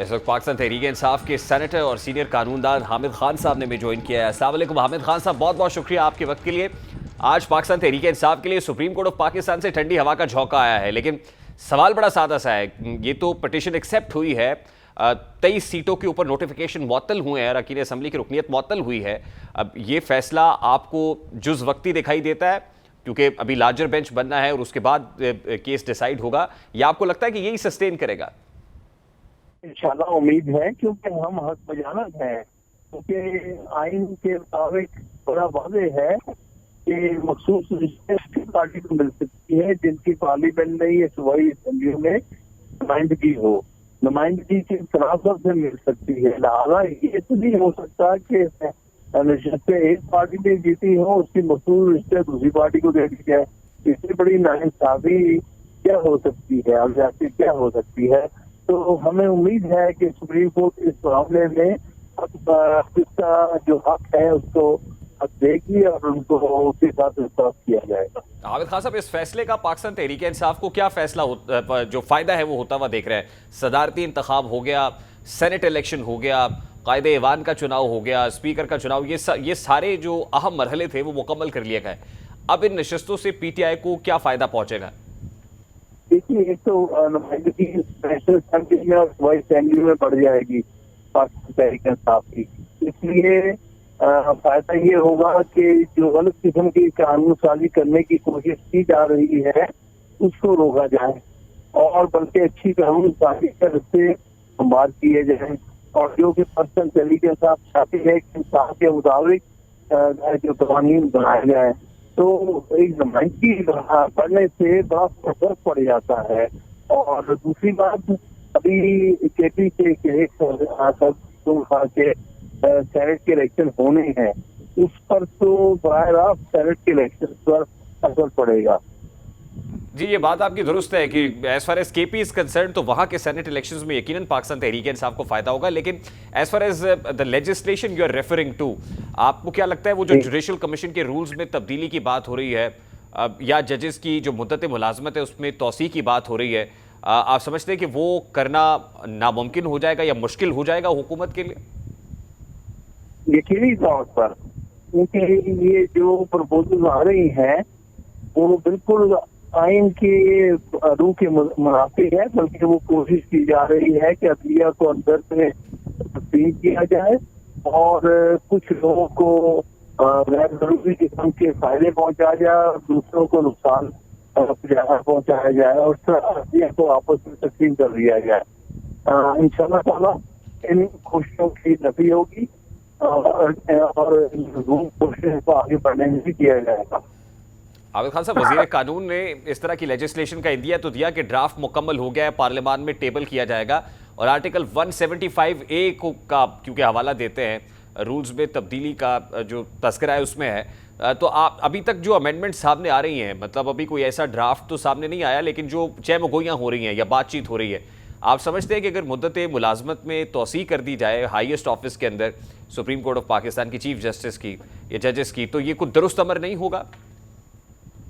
اس وقت پاکستان تحریک انصاف کے سینیٹر اور سینئر قانوندان حامد خان صاحب نے بھی جوائن کیا ہے۔ السلام علیکم حامد خان صاحب، بہت بہت شکریہ آپ کے وقت کے لیے۔ آج پاکستان تحریک انصاف کے لیے سپریم کورٹ آف پاکستان سے ٹھنڈی ہوا کا جھونکا آیا ہے، لیکن سوال بڑا سادہ سا ہے۔ یہ تو پٹیشن ایکسیپٹ ہوئی ہے، 23 سیٹوں کے اوپر نوٹیفیکیشن معطل ہوئے ہیں، اراکین اسمبلی کی رکنیت معطل ہوئی ہے۔ اب یہ فیصلہ آپ کو جز وقتی دکھائی دیتا ہے کیونکہ ابھی لارجر بینچ بننا ہے اور اس کے بعد کیس ڈیسائیڈ ہوگا، یا آپ کو لگتا ہے کہ یہی سسٹین کرے گا؟ انشاءاللہ امید ہے، کیونکہ ہم حق بجانب ہیں، کیونکہ آئین کے مطابق بڑا واضح ہے کہ مخصوص رشتے پارٹی کو مل سکتی ہے جن کی پارلیمنٹ میں یا صوبائی اسمبلیوں میں نمائندگی ہو، نمائندگی کے تناسب سے مل سکتی ہے۔ لہٰذا یہ تو نہیں ہو سکتا کہ نشستیں ایک پارٹی نے جیتی ہو، اس کی مخصوص رشتے دوسری پارٹی کو دے دی جائے۔ اس سے بڑی ناانصافی کیا ہو سکتی ہے اور زیادتی کیا ہو سکتی ہے؟ تو ہمیں امید ہے کہ سپریم کورٹ اس معاملے میں اس کا جو حق ہے اس کو حق دے گی اور ان کو اس کے ساتھ انصاف کیا جائے گا۔ عابد خان صاحب، اس فیصلے کا پاکستان تحریک انصاف کو کیا فیصلہ جو فائدہ ہے وہ ہوتا ہوا دیکھ رہے ہیں؟ صدارتی انتخاب ہو گیا، سینٹ الیکشن ہو گیا، قائد ایوان کا چناؤ ہو گیا، اسپیکر کا چناؤ، یہ سارے جو اہم مرحلے تھے وہ مکمل کر لیے گئے۔ اب ان نشستوں سے پی ٹی آئی کو کیا فائدہ پہنچے گا؟ دیکھیے، ایک تو نمائندگی نیشنل اسمبلی میں اور صوبائی اسمبلی میں بڑھ جائے گی پاکستان تحریک انصاف کی۔ اس لیے فائدہ یہ ہوگا کہ جو غلط قسم کی قانون سازی کرنے کی کوشش کی جا رہی ہے اس کو روکا جائے، اور بلکہ اچھی قانون سازی کے رستے ہموار کیے جائیں، اور جو کہ پاکستان تحریک انصاف چاہتی ہے کہ انصاف کے مطابق جو قوانین بنائے جائیں، تو ایک نمائندگی پڑھنے سے بڑا فرق پڑ جاتا ہے۔ اور دوسری بات، ابھی کے پی کے سینٹ کے الیکشن ہونے ہیں، اس پر تو براہ راست سینٹ کے الیکشن پر اثر پڑے گا۔ جی، یہ بات آپ کی درست ہے کہ ایز فار ایز کے پی از کنسرن تو وہاں کے سینٹ الیکشنز میں یقیناً پاکستان تحریک انصاف کو فائدہ ہوگا، لیکن as far as the legislation you are referring to, آپ کو کیا لگتا ہے وہ جو جوڈیشل کمیشن کے رولز میں تبدیلی کی بات ہو رہی ہے یا ججز کی جو مدت ملازمت ہے اس میں توسیع کی بات ہو رہی ہے، آپ سمجھتے ہیں کہ وہ کرنا ناممکن ہو جائے گا یا مشکل ہو جائے گا حکومت کے لیے؟ یقینی طور پر، کیونکہ یہ جو پرپوزل آ رہی ہیں وہ بالکل آئین کے روح کے منافق ہے، بلکہ وہ کوشش کی جا رہی ہے کہ عدلیہ کو اندر میں تقسیم کیا جائے اور کچھ لوگوں کو غیر ضروری قسم کے فائدے پہنچایا جائے اور دوسروں کو نقصان پہنچایا جائے، اور عدلیہ کو آپس میں تقسیم کر دیا جائے۔ انشاءاللہ تعالیٰ ان کوششوں کی نفی ہوگی اور کوششوں کو آگے بڑھنے میں بھی کیا جائے گا۔ عابد خان صاحب، وزیر قانون نے اس طرح کی لیجسلیشن کا عندیہ تو دیا کہ ڈرافٹ مکمل ہو گیا ہے، پارلیمان میں ٹیبل کیا جائے گا، اور آرٹیکل 175A کا کیونکہ حوالہ دیتے ہیں رولز میں تبدیلی کا جو تذکرہ ہے اس میں ہے، تو آپ ابھی تک جو امینڈمنٹ سامنے آ رہی ہیں، مطلب ابھی کوئی ایسا ڈرافٹ تو سامنے نہیں آیا، لیکن جو چہ مگوئیاں ہو رہی ہیں یا بات چیت ہو رہی ہے، آپ سمجھتے ہیں کہ اگر مدت ملازمت میں توسیع کر دی جائے ہائیسٹ آفس کے اندر سپریم کورٹ آف پاکستان کی چیف جسٹس کی یا ججز کی، تو یہ کوئی درست عمل نہیں ہوگا؟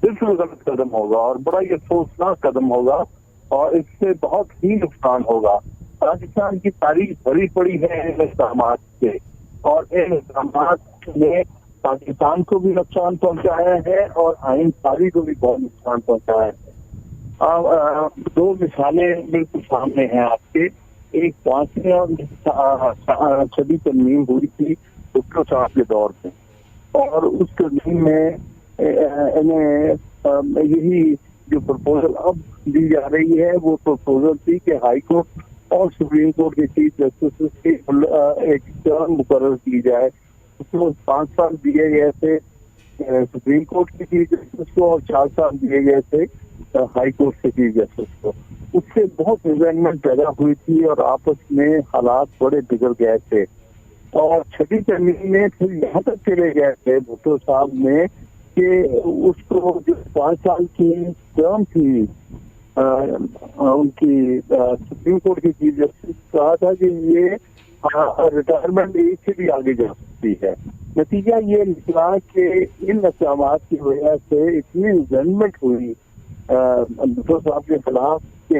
بالکل غلط قدم ہوگا اور بڑا یہ افسوسناک قدم ہوگا، اور اس سے بہت ہی نقصان ہوگا۔ پاکستان کی تاریخ بھری پڑی ہے ان اقدامات سے، اور ان اقدامات نے پاکستان کو بھی نقصان پہنچایا ہے اور آئین سازی کو بھی بہت نقصان پہنچایا ہے۔ دو مثالیں بالکل سامنے ہیں آپ کے۔ ایک 5ویں صدی ترمیم ہوئی تھی ڈاکٹر صاحب کے دور میں، اور اس ترمیم میں یہی جو پرپوزل اب دی جا رہی ہے وہ پرپوزل تھی کہ ہائی کورٹ اور سپریم کورٹ کے چیف جسٹس کی ایک ٹرم مقرر کی جائے۔ اس کو 5 سال دیے گئے تھے سپریم کورٹ کے چیف جسٹس کو اور 4 سال دیے گئے تھے ہائی کورٹ کے چیف جسٹس کو۔ اس سے بہت ریزنمنٹ پیدا ہوئی تھی اور آپس میں حالات بڑے بگڑ گئے تھے، اور 6ویں ترمیم میں پھر یہاں تک چلے گئے تھے بھٹو صاحب نے کہ اس کو جو 5 سال کی ٹرم تھی ان کی سپریم کورٹ کی چیف جسٹس، کہا تھا کہ یہ ریٹائرمنٹ ایج سے بھی آگے جا سکتی ہے۔ نتیجہ یہ نکلا کہ ان اقدامات کی وجہ سے اتنی ریزنمنٹ ہوئی بھٹو صاحب کے خلاف کہ